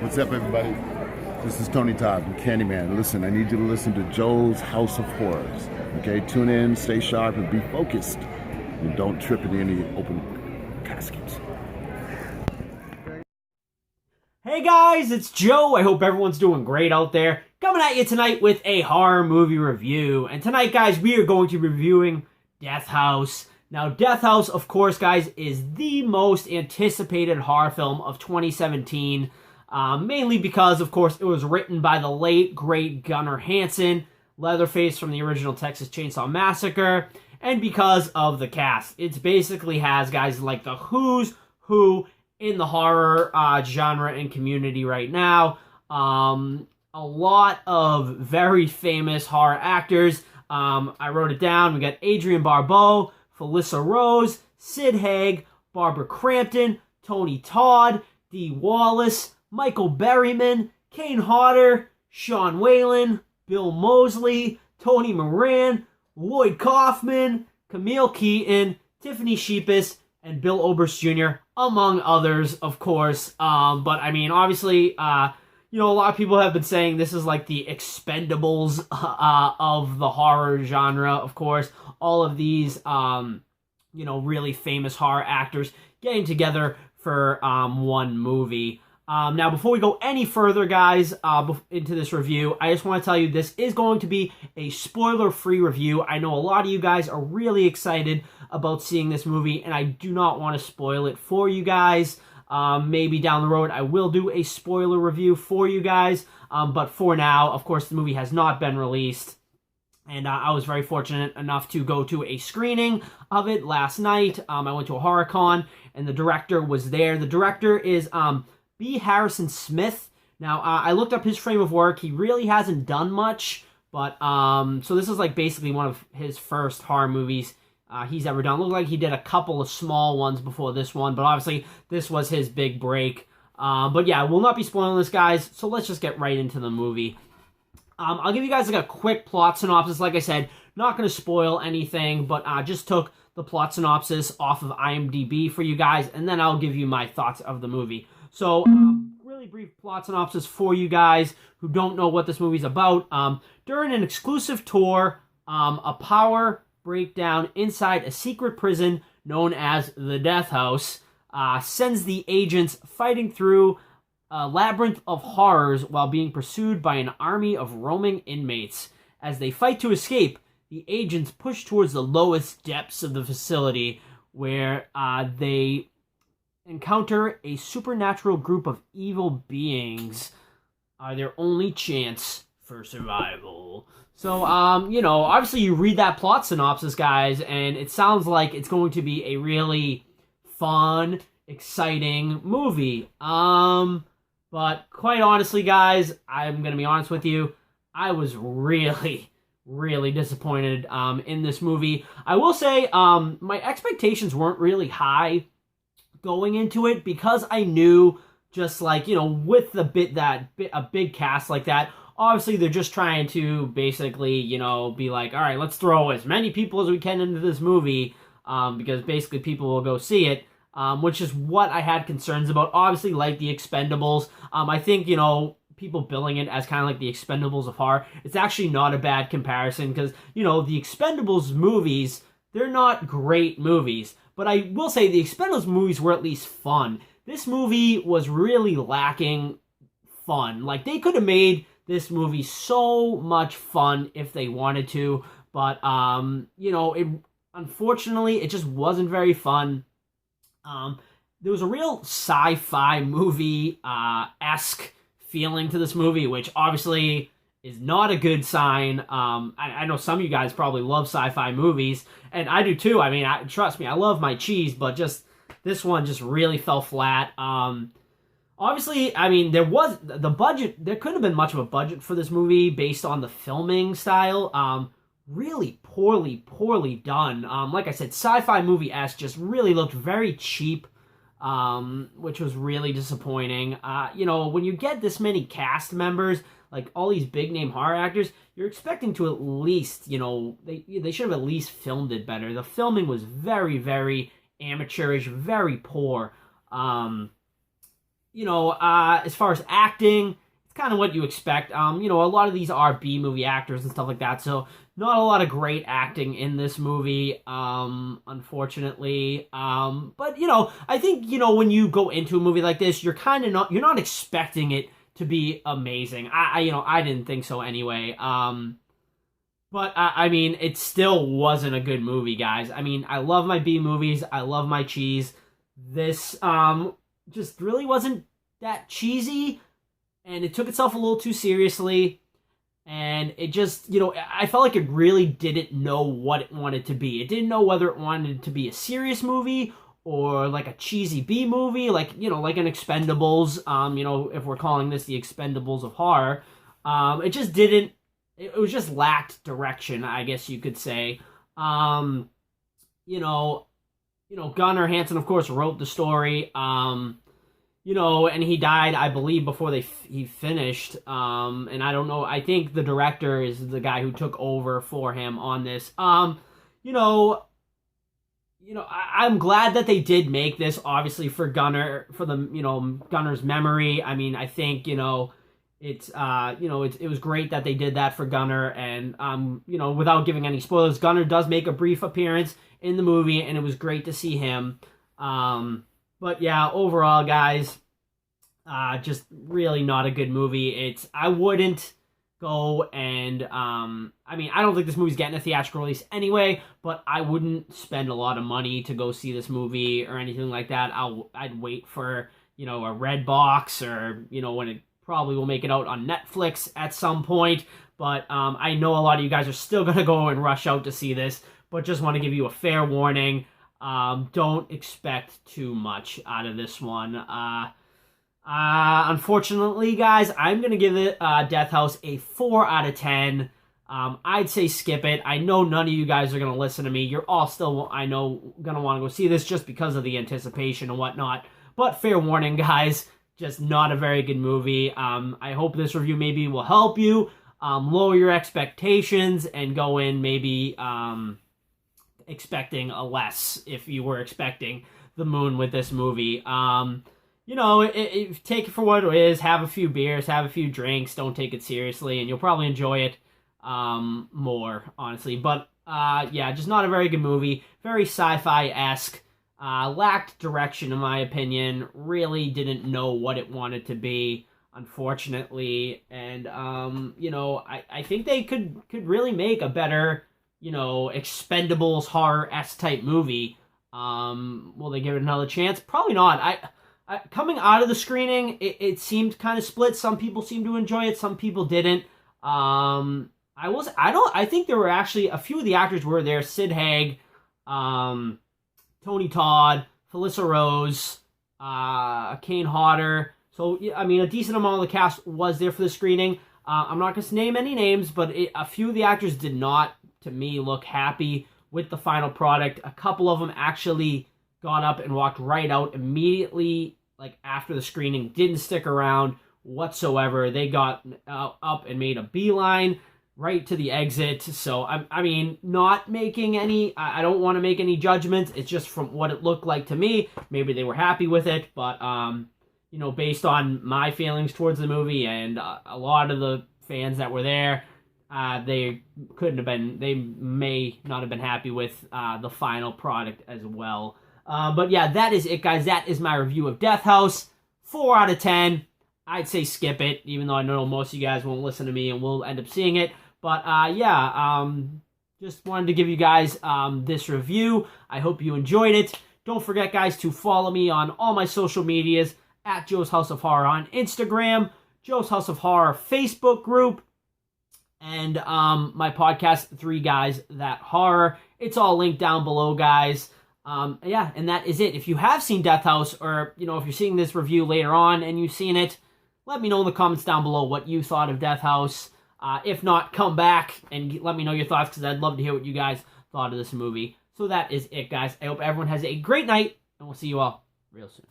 What's up, everybody? This is Tony Todd from Candyman. Listen, I need you to listen to Joe's House of Horrors. Okay, tune in, stay sharp, and be focused. And don't trip in any open caskets. Hey guys, it's Joe. I hope everyone's doing great out there. Coming at you tonight with a horror movie review. And tonight, guys, we are going to be reviewing Death House. Now, Death House, of course, guys, is the most anticipated horror film of 2017. Mainly because, of course, it was written by the late, great Gunnar Hansen, Leatherface from the original Texas Chainsaw Massacre, and because of the cast. It basically has guys like the who's who in the horror genre and community right now. A lot of very famous horror actors. I wrote it down. We got Adrienne Barbeau, Felissa Rose, Sid Haig, Barbara Crampton, Tony Todd, Dee Wallace, Michael Berryman, Kane Hodder, Sean Whalen, Bill Moseley, Tony Moran, Lloyd Kaufman, Camille Keaton, Tiffany Shepis, and Bill Oberst Jr., among others, of course. But, I mean, obviously, a lot of people have been saying this is like the Expendables of the horror genre, of course. All of these, really famous horror actors getting together for one movie. Now, before we go any further, guys, into this review, I just want to tell you this is going to be a spoiler-free review. I know a lot of you guys are really excited about seeing this movie, and I do not want to spoil it for you guys. Maybe down the road I will do a spoiler review for you guys, but for now, of course, the movie has not been released, and I was very fortunate enough to go to a screening of it last night. I went to a horror con, and the director was there. The director is B. Harrison Smith. Now, I looked up his frame of work. He really hasn't done much, but so this is like basically one of his first horror movies he's ever done. Looked like he did a couple of small ones before this one, but obviously this was his big break. But yeah, we'll not be spoiling this, guys, so let's just get right into the movie. I'll give you guys like a quick plot synopsis. Like I said, not going to spoil anything, but just took the plot synopsis off of IMDb for you guys, and then I'll give you my thoughts of the movie. So, really brief plot synopsis for you guys who don't know what this movie's about. During an exclusive tour, a power breakdown inside a secret prison known as the Death House sends the agents fighting through a labyrinth of horrors while being pursued by an army of roaming inmates. As they fight to escape, the agents push towards the lowest depths of the facility, where they encounter a supernatural group of evil beings, their only chance for survival. So, obviously you read that plot synopsis, guys, and it sounds like it's going to be a really fun, exciting movie. But quite honestly, guys, I'm going to be honest with you, I was really, really disappointed in this movie. I will say my expectations weren't really high going into it, because I knew, just like, with a big cast like that, obviously they're just trying to basically, be like, all right, let's throw as many people as we can into this movie, because basically people will go see it, which is what I had concerns about. Obviously, like the Expendables, I think, people billing it as kind of like the Expendables of horror, it's actually not a bad comparison, because, the Expendables movies, they're not great movies. But I will say the Expendables movies were at least fun. This movie was really lacking fun. Like, they could have made this movie so much fun if they wanted to. But, unfortunately, it just wasn't very fun. There was a real sci-fi movie-esque feeling to this movie, which obviously is not a good sign. I know some of you guys probably love sci-fi movies, and I do too. I mean, trust me, I love my cheese, but just this one just really fell flat. Obviously, I mean, there was the budget. There couldn't have been much of a budget for this movie based on the filming style. Really poorly done. Like I said, sci-fi movie-esque, just really looked very cheap, which was really disappointing. When you get this many cast members, like all these big name horror actors, you're expecting to at least, they should have at least filmed it better. The filming was very, very amateurish, very poor. as far as acting, it's kind of what you expect. A lot of these are B-movie actors and stuff like that, so not a lot of great acting in this movie, unfortunately. But I think when you go into a movie like this, you're not expecting it to be amazing. I didn't think so anyway. But it still wasn't a good movie, guys. I love my B movies. I love my cheese. This just really wasn't that cheesy, and it took itself a little too seriously. And it just, I felt like it really didn't know what it wanted to be. It didn't know whether it wanted to be a serious movie or like a cheesy B movie, like an Expendables. If we're calling this the Expendables of horror, it just didn't. It was just lacked direction, I guess you could say. Gunnar Hansen, of course, wrote the story. And he died, I believe, before he finished. And I don't know. I think the director is the guy who took over for him on this. I'm glad that they did make this, obviously, for Gunnar, for the Gunnar's memory. I think it was great that they did that for Gunnar, and without giving any spoilers, Gunnar does make a brief appearance in the movie, and it was great to see him. But yeah, overall, guys, just really not a good movie. I wouldn't go and, I don't think this movie's getting a theatrical release anyway, but I wouldn't spend a lot of money to go see this movie or anything like that. I'd wait for, a red box or, when it probably will make it out on Netflix at some point. But I know a lot of you guys are still going to go and rush out to see this, but just want to give you a fair warning. Don't expect too much out of this one. Unfortunately, guys, I'm going to give it Death House a 4 out of 10. I'd say skip it. I know none of you guys are going to listen to me. You're all still, I know, going to want to go see this just because of the anticipation and whatnot. But fair warning, guys, just not a very good movie. I hope this review maybe will help you lower your expectations and go in maybe expecting a less if you were expecting the moon with this movie. Take it for what it is. Have a few beers, have a few drinks. Don't take it seriously, and you'll probably enjoy it more, honestly. But just not a very good movie. Very sci-fi-esque. Lacked direction, in my opinion. Really didn't know what it wanted to be, unfortunately. And I think they could really make a better Expendables horror-esque type movie. Will they give it another chance? Probably not. I coming out of the screening, it seemed kind of split. Some people seemed to enjoy it, some people didn't. I think there were actually a few of the actors were there. Sid Haig, Tony Todd, Felissa Rose, Kane Hodder. So, a decent amount of the cast was there for the screening. I'm not going to name any names, but a few of the actors did not, to me, look happy with the final product. A couple of them actually got up and walked right out immediately, like after the screening, didn't stick around whatsoever. They got up and made a beeline right to the exit. So, not making any, I don't want to make any judgments. It's just from what it looked like to me. Maybe they were happy with it, but, based on my feelings towards the movie and a lot of the fans that were there, they may not have been happy with the final product as well. But yeah, that is it, guys. That is my review of Death House. 4 out of 10. I'd say skip it, even though I know most of you guys won't listen to me and will end up seeing it. But just wanted to give you guys this review. I hope you enjoyed it. Don't forget, guys, to follow me on all my social medias at Joe's House of Horror on Instagram, Joe's House of Horror Facebook group, and my podcast, 3 Guys That Horror. It's all linked down below, guys. And that is it. If you have seen Death House, or, if you're seeing this review later on and you've seen it, let me know in the comments down below what you thought of Death House. If not, come back and let me know your thoughts, because I'd love to hear what you guys thought of this movie. So that is it, guys. I hope everyone has a great night, and we'll see you all real soon.